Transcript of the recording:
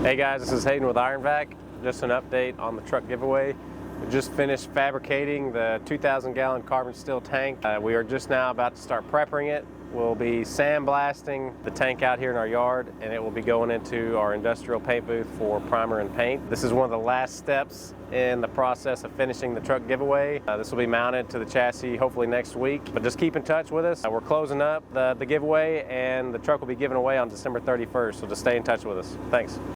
Hey guys, this is Hayden with Iron-Vac. Just an update on the truck giveaway. We just finished fabricating the 2,000 gallon carbon steel tank. We are just now about to start prepping it. We'll be sandblasting the tank out here in our yard, and it will be going into our industrial paint booth for primer and paint. This is one of the last steps in the process of finishing the truck giveaway. This will be mounted to the chassis hopefully next week, but just keep in touch with us. We're closing up the giveaway, and the truck will be given away on December 31st, so just stay in touch with us. Thanks.